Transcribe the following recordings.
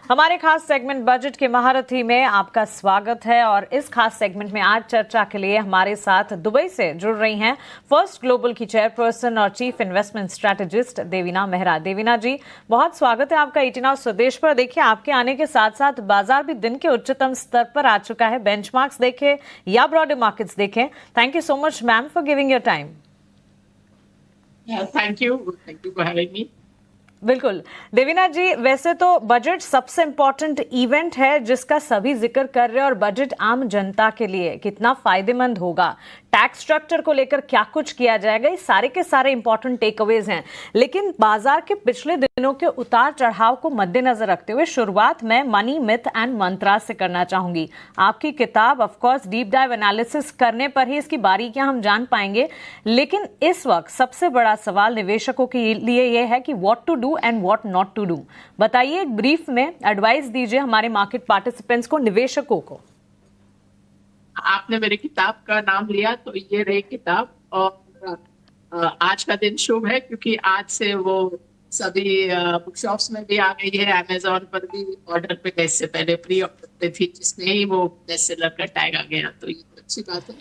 हमारे खास segment budget के महारथी में आपका स्वागत है। और इस खास सेगमेंट में आज चर्चा के लिए हमारे साथ दुबई से जुड़ रही हैं फर्स्ट ग्लोबल की चेयरपर्सन और chief investment strategist Devina Mehra. Devina ji, बहुत स्वागत है आपका 18 आवर्स स्वदेश पर। देखिए, आपके आने के साथ साथ बाजार भी दिन के उच्चतम स्तर पर आ चुका है, बेंचमार्क्स देखें या ब्रॉडर मार्केट्स देखें। Thank you so much ma'am for giving your time. Thank you for having me. बिल्कुल देवीना जी, वैसे तो बजट सबसे इंपॉर्टेंट इवेंट है जिसका सभी जिक्र कर रहे हैं, और बजट आम जनता के लिए कितना फायदेमंद होगा, टैक्स स्ट्रक्चर को लेकर क्या कुछ किया जाएगा, ये सारे के सारे इंपॉर्टेंट टेकअवेज हैं। लेकिन बाजार के पिछले दिनों के उतार चढ़ाव को मद्देनजर रखते हुए शुरुआत मैं मनी मिथ एंड मंत्रा से करना चाहूंगी। आपकी किताब of course deep dive analysis करने पर ही इसकी बारीकियां हम जान पाएंगे, लेकिन इस वक्त सबसे बड़ा सवाल निवेशकों के लिए यह है कि what to do and what not to do. बताइए, एक ब्रीफ में एडवाइस दीजिए हमारे मार्केट पार्टिसिपेंट्स को, निवेशकों को। आपने मेरी किताब का नाम लिया तो ये रही किताब, और आज का दिन शुभ है क्योंकि आज से वो सभी बुक शॉप्स में भी आ गई है, अमेजोन पर भी ऑर्डर पे गए, इससे पहले प्री ऑर्डर पे थी जिसमें ही वो बेस्ट सेलर का टैग आ गया, तो ये अच्छी बात है।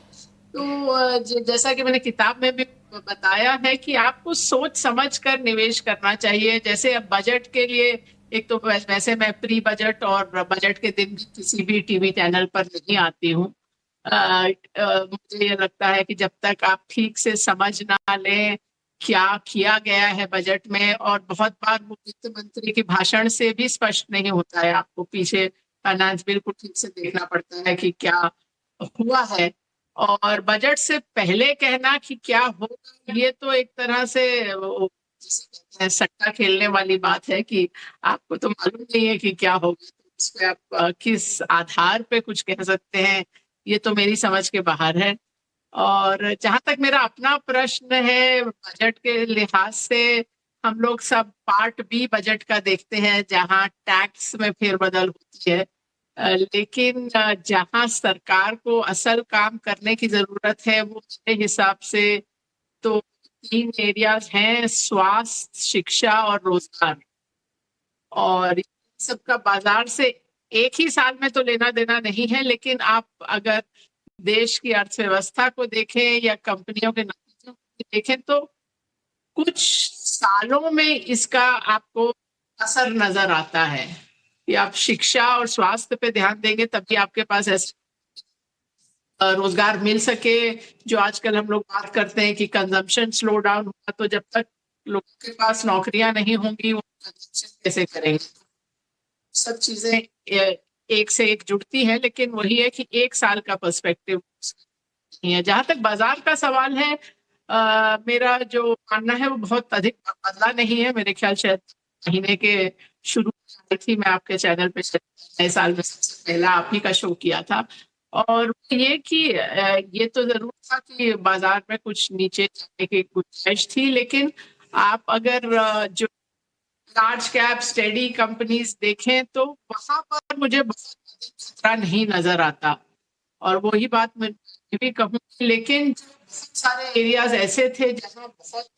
तो जैसा कि मैंने किताब में भी बताया है कि आपको सोच समझ कर निवेश करना चाहिए। जैसे अब बजट के लिए, एक तो वैसे मैं प्री बजट और बजट के दिन भी किसी भी टीवी चैनल पर नहीं आती हूँ। मुझे ये लगता है कि जब तक आप ठीक से समझ ना लें क्या किया गया है बजट में, और बहुत बार वित्त मंत्री के भाषण से भी स्पष्ट नहीं होता है, आपको पीछे फाइनेंस बिल को ठीक से देखना पड़ता है कि क्या हुआ है। और बजट से पहले कहना कि क्या होगा, ये तो एक तरह से जिसे कहते हैं सट्टा खेलने वाली बात है कि आपको तो मालूम नहीं है कि क्या होगा, तो इस पे आप किस आधार पे कुछ कह सकते हैं, ये तो मेरी समझ के बाहर है। और जहां तक मेरा अपना प्रश्न है, बजट के लिहाज से हम लोग सब पार्ट बी बजट का देखते हैं जहां टैक्स में फेरबदल होती है, लेकिन जहां सरकार को असल काम करने की जरूरत है वो मेरे हिसाब से तो 3 एरियाज हैं: स्वास्थ्य, शिक्षा और रोजगार। और सबका बाजार से एक ही साल में तो लेना देना नहीं है, लेकिन आप अगर देश की अर्थव्यवस्था को देखें या कंपनियों के नतीजों को देखें तो कुछ सालों में इसका आपको असर नजर आता है कि आप शिक्षा और स्वास्थ्य पे ध्यान देंगे तभी आपके पास ऐसे रोजगार मिल सके। जो आजकल हम लोग बात करते हैं कि कंजम्पशन स्लो डाउन हुआ, तो जब तक लोगों के पास नौकरियां नहीं होंगी वो कंजम्पशन कैसे करेंगे। सब चीजें एक से एक जुड़ती है, लेकिन वही है कि एक साल का पर्सपेक्टिव नहीं है। जहां तक बाजार का सवाल है, मेरा जो मानना है वो बहुत अधिक बदला नहीं है। मेरे ख्याल शायद महीने के शुरू में आई थी मैं आपके चैनल पे, नए साल में सबसे पहला आप ही का शो किया था, और ये कि ये तो जरूर था कि बाजार में कुछ नीचे जाने की गुंजाइश थी, लेकिन आप अगर जो लार्ज कैप स्टेडी कंपनीज देखें तो वहां पर मुझे बहुत खतरा नहीं नजर आता। और वही बात मैं भी कहूँगी, लेकिन बहुत सारे एरियाज ऐसे थे जहां बहुत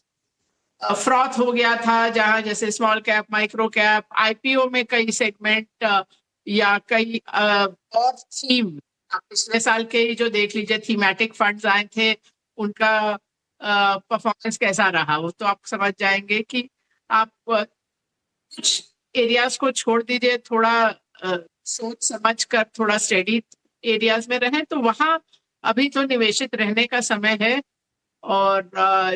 फ्रॉथ हो गया था, जहां जैसे small cap, micro cap, IPO में कई सेगमेंट या कई और थीम, आप पिछले साल के ही जो देख लीजिए थीमेटिक फंड्स आए थे, उनका परफॉर्मेंस कैसा रहा वो तो आप समझ जाएंगे कि आप कुछ एरियाज को छोड़ दीजिए, थोड़ा सोच समझ कर थोड़ा स्टेडी एरियाज में रहें, तो वहां अभी तो निवेशित रहने का समय है। और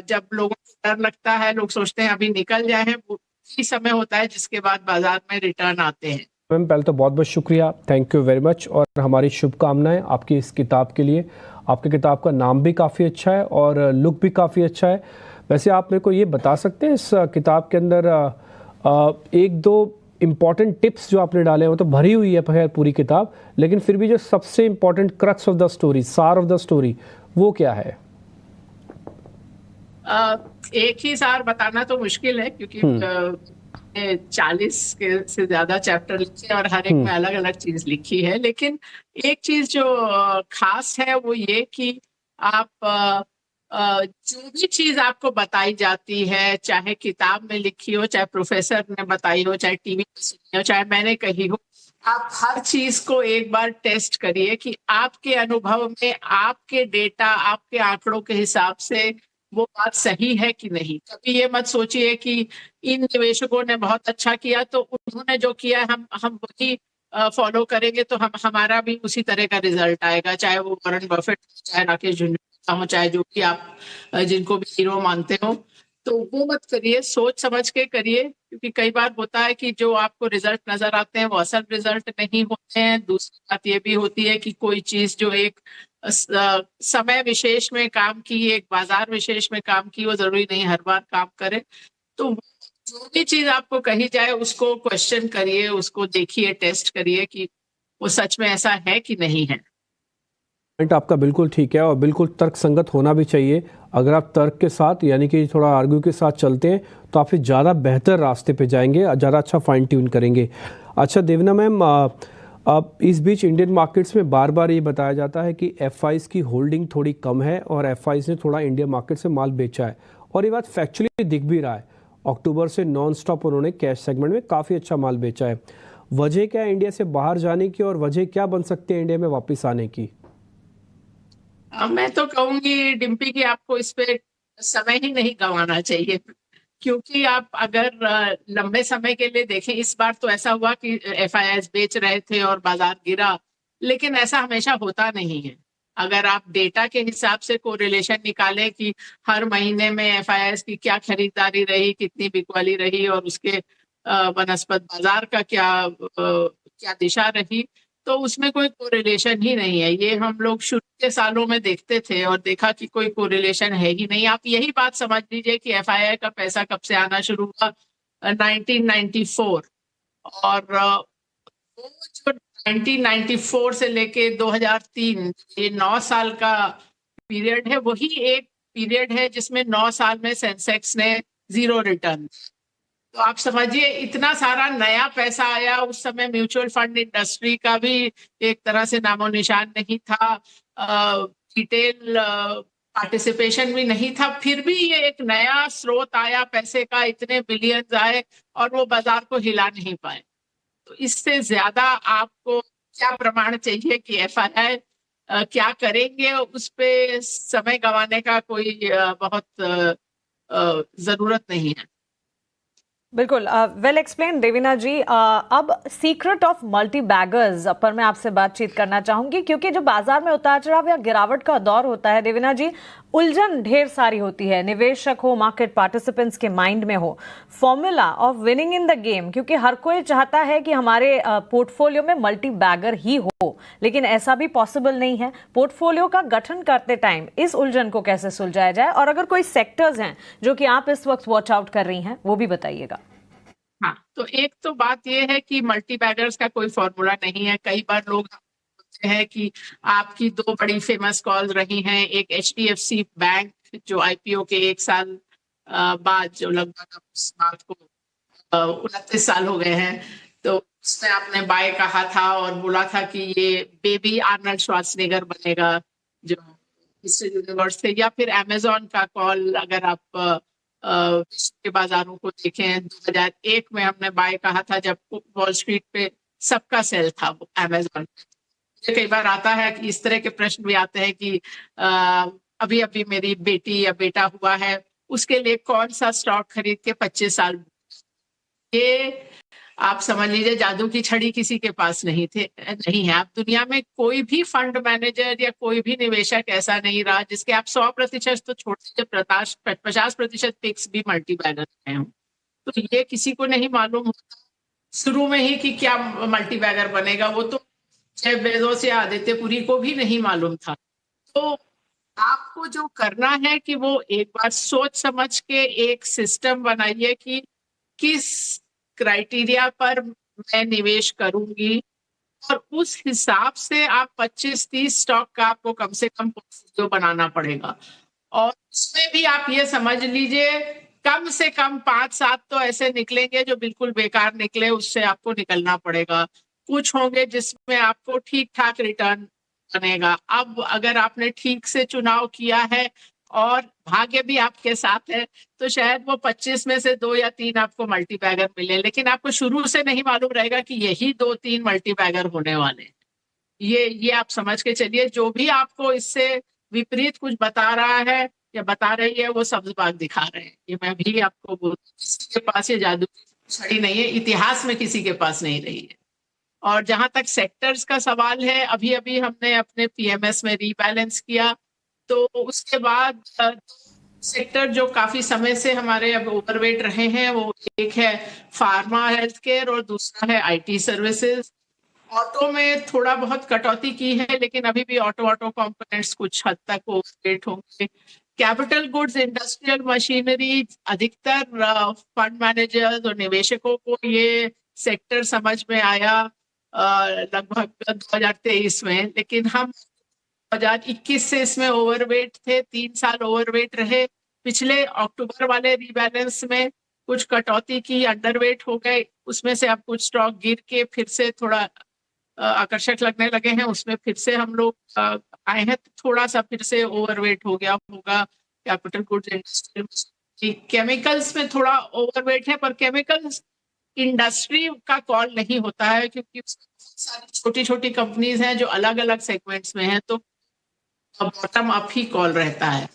जब लोगों को डर लगता है, लोग सोचते हैं अभी निकल जाए, वो ही समय होता है जिसके बाद बाजार में रिटर्न आते हैं। मैम, पहले तो बहुत बहुत शुक्रिया, थैंक यू वेरी मच, और हमारी शुभकामनाएं आपकी इस किताब के लिए। आपकी किताब का नाम भी काफ़ी अच्छा है और लुक भी काफ़ी अच्छा है। वैसे आप मेरे को ये बता सकते हैं इस किताब के अंदर एक दो इम्पॉर्टेंट टिप्स जो आपने डाले हैं, वो तो भरी हुई है खैर पूरी किताब, लेकिन फिर भी जो सबसे important crux of the story, सार ऑफ द स्टोरी, वो क्या है? एक ही सार बताना तो मुश्किल है क्योंकि 40 के से ज्यादा चैप्टर लिखे और हर एक में अलग अलग चीज लिखी है, लेकिन एक चीज जो खास है वो ये कि आप जो भी चीज आपको बताई जाती है, चाहे किताब में लिखी हो, चाहे प्रोफेसर ने बताई हो, चाहे टीवी पे सुनी हो, चाहे मैंने कही हो, आप हर चीज को एक बार टेस्ट करिए कि आपके अनुभव में, आपके डेटा, आपके आंकड़ों के हिसाब से वो बात सही है कि नहीं। कभी ये मत सोचिए कि इन निवेशकों ने बहुत अच्छा किया तो उन्होंने जो किया हम वही फॉलो करेंगे तो हमारा भी उसी तरह का रिजल्ट आएगा, चाहे वो वॉरेन बफेट, चाहे राकेश झुनझुनवाला हो, चाहे जो भी आप जिनको भी हीरो मानते हो। तो वो मत करिए, सोच समझ के करिए, क्योंकि कई बार होता है कि जो आपको रिजल्ट नजर आते हैं वो असल रिजल्ट नहीं होते हैं। दूसरी बात ये भी होती है कि कोई चीज जो एक समय विशेष में काम की, एक बाजार विशेष में काम की, वो जरूरी नहीं हर बार काम करे। तो जो भी चीज आपको कही जाए उसको क्वेश्चन करिए, उसको देखिए, टेस्ट करिए कि वो सच में ऐसा है कि नहीं है। पॉइंट आपका बिल्कुल ठीक है और बिल्कुल तर्क संगत होना भी चाहिए। अगर आप तर्क के साथ यानी कि थोड़ा आर्ग्यू के साथ चलते हैं तो आप फिर ज़्यादा बेहतर रास्ते पे जाएंगे, ज़्यादा अच्छा फाइन ट्यून करेंगे। अच्छा देवना मैम, अब इस बीच इंडियन मार्केट्स में बार बार ये बताया जाता है कि एफआईज की होल्डिंग थोड़ी कम है और एफआईज ने थोड़ा इंडियन मार्केट से माल बेचा है और ये बात फैक्चुअली दिख भी रहा है। अक्टूबर से नॉन स्टॉप उन्होंने कैश सेगमेंट में काफ़ी अच्छा माल बेचा है। वजह क्या है इंडिया से बाहर जाने की और वजह क्या बन सकती है इंडिया में वापस आने की? मैं तो कहूंगी डिम्पी कि आपको इस पे समय ही नहीं गंवाना चाहिए, क्योंकि आप अगर लंबे समय के लिए देखें, इस बार तो ऐसा हुआ कि एफआईआईज बेच रहे थे और बाजार गिरा, लेकिन ऐसा हमेशा होता नहीं है। अगर आप डेटा के हिसाब से कोरिलेशन निकालें कि हर महीने में एफआईआईज की क्या खरीदारी रही, कितनी बिकवाली रही और उसके बनस्पत बाजार का क्या दिशा रही, तो उसमें कोई कोरिलेशन ही नहीं है। ये हम लोग शुरू के सालों में देखते थे और देखा कि कोई कोरिलेशन है ही नहीं। आप यही बात समझ लीजिए कि एफआईआई का पैसा कब से आना शुरू हुआ, 1994, और वो जो 1994 से लेके 2003, ये 9 साल का पीरियड है, वही एक पीरियड है जिसमें 9 साल में सेंसेक्स ने 0 रिटर्न। तो आप समझिए इतना सारा नया पैसा आया। उस समय म्यूचुअल फंड इंडस्ट्री का भी एक तरह से नामो निशान नहीं था, रिटेल पार्टिसिपेशन भी नहीं था, फिर भी ये एक नया स्रोत आया पैसे का, इतने बिलियंस आए और वो बाजार को हिला नहीं पाए। तो इससे ज्यादा आपको क्या प्रमाण चाहिए कि एफआईआई क्या करेंगे, उस पे समय गंवाने का कोई बहुत जरूरत नहीं है। बिल्कुल, वेल एक्सप्लेन देवीना जी। अब सीक्रेट ऑफ मल्टी बैगर्स पर मैं आपसे बातचीत करना चाहूंगी, क्योंकि जो बाजार में उतार चढ़ाव या गिरावट का दौर होता है देवीना जी, उलझन ढेर सारी होती है, निवेशक हो, मार्केट पार्टिसिपेंट्स के माइंड में हो। Formula of winning in the game, क्योंकि हर कोई चाहता है कि हमारे पोर्टफोलियो में मल्टी बैगर ही हो, लेकिन ऐसा भी पॉसिबल नहीं है। पोर्टफोलियो का गठन करते टाइम इस उलझन को कैसे सुलझाया जाए, और अगर कोई सेक्टर्स हैं जो कि आप इस वक्त वॉच आउट कर रही हैं वो भी बताइएगा। हाँ, तो एक तो बात यह है कि मल्टी बैगर्स का कोई फॉर्मूला नहीं है। कई बार लोग बोलते हैं कि आपकी 2 बड़ी फेमस कॉल रही हैं, एक एचडीएफसी बैंक जो आईपीओ के 1 साल बाद, जो लगभग उस बात को 29 साल हो गए हैं, तो उसमें आपने बाय कहा था और बोला था कि ये बेबी आर्नल्ड श्वार्ज़नेगर बनेगा जो मिस्टर यूनिवर्स थे। या फिर अमेजोन का कॉल, अगर आप विश्व के बाजारों को देखें, 2001 में हमने बाय कहा था जब वॉल स्ट्रीट पे सबका सेल था वो अमेजोन। कई बार आता है कि इस तरह के प्रश्न भी आते हैं कि अभी अभी मेरी बेटी या बेटा हुआ है, उसके लिए कौन सा स्टॉक खरीद के 25 साल। ये आप समझ लीजिए जादू की छड़ी किसी के पास नहीं है। आप दुनिया में कोई भी फंड मैनेजर या कोई भी निवेशक ऐसा नहीं रहा जिसके आप 100% तो छोड़ दीजिए, 50% फिक्स भी मल्टी बैगर रहे हों। तो ये किसी को नहीं मालूम होता शुरू में ही कि क्या मल्टी बैगर बनेगा। वो तो जेफ बेजोस या आदित्य पुरी को भी नहीं मालूम था। तो आपको जो करना है कि वो एक बार सोच समझ के एक सिस्टम बनाइए कि किस क्राइटेरिया पर मैं निवेश करूंगी, और उस हिसाब से आप 25-30 स्टॉक का आपको कम से कम पोर्टफोलियो बनाना पड़ेगा। और उसमें भी आप ये समझ लीजिए कम से कम 5-7 तो ऐसे निकलेंगे जो बिल्कुल बेकार निकले, उससे आपको निकलना पड़ेगा। कुछ होंगे जिसमें आपको ठीक ठाक रिटर्न बनेगा। अब अगर आपने ठीक से चुनाव किया है और भाग्य भी आपके साथ है, तो शायद वो 25 में से 2 या 3 आपको मल्टी बैगर मिले, लेकिन आपको शुरू से नहीं मालूम रहेगा कि यही 2-3 मल्टी बैगर होने वाले हैं। ये आप समझ के चलिए, जो भी आपको इससे विपरीत कुछ बता रहा है या बता रही है, वो सब्ज बाग दिखा रहे हैं। ये मैं भी आपको किसी के पास ये जादू छड़ी नहीं है, इतिहास में किसी के पास नहीं रही है। और जहां तक सेक्टर्स का सवाल है, अभी अभी हमने अपने पीएमएस में रीबैलेंस किया, तो उसके बाद सेक्टर जो काफी समय से हमारे अब ओवरवेट रहे हैं, वो एक है फार्मा हेल्थ केयर और दूसरा है आईटी सर्विसेज। ऑटो में थोड़ा बहुत कटौती की है, लेकिन अभी भी ऑटो कंपोनेंट्स कुछ हद तक ओवरवेट होंगे। कैपिटल गुड्स, इंडस्ट्रियल मशीनरी, अधिकतर फंड मैनेजर्स और निवेशकों को ये सेक्टर समझ में आया लगभग 2023 में, लेकिन हम 2021 से इसमें ओवरवेट थे, 3 साल ओवरवेट रहे। पिछले अक्टूबर वाले रीबैलेंस में कुछ कटौती की, अंडरवेट हो गए, उसमें से अब कुछ स्टॉक गिर के फिर से थोड़ा आकर्षक लगने लगे हैं, उसमें फिर से हम लोग आए हैं, तो थोड़ा सा फिर से ओवरवेट हो गया होगा कैपिटल गुड्स, इंडस्ट्रियल। केमिकल्स में थोड़ा ओवरवेट है, पर केमिकल्स इंडस्ट्री का कॉल नहीं होता है, क्योंकि सारी छोटी छोटी कंपनीज हैं जो अलग अलग सेगमेंट्स में हैं, तो बॉटम अप ही कॉल रहता है।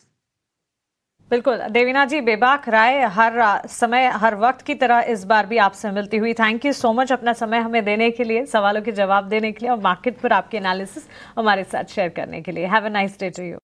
बिल्कुल देवीना जी, बेबाक राय हर समय हर वक्त की तरह इस बार भी आपसे मिलती हुई। थैंक यू सो मच अपना समय हमें देने के लिए, सवालों के जवाब देने के लिए और मार्केट पर आपके एनालिसिस हमारे साथ शेयर करने के लिए। Have a nice day to you.